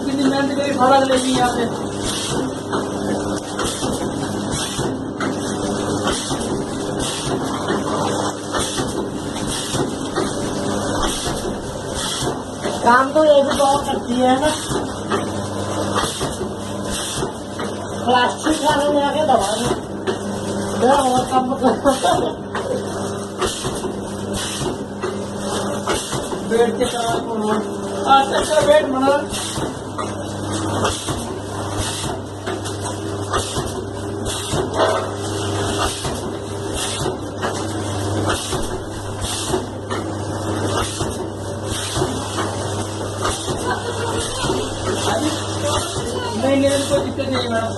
कितनी मेहनत करी भाड़ा लेगी यहाँ पे। काम तो ये भी बहुत करती है ना, प्लास्टिक खाने में आके दबा और काम बेड के तरफ अच्छा बेड बना नहीं कोई दिक्कत नहीं मैडम।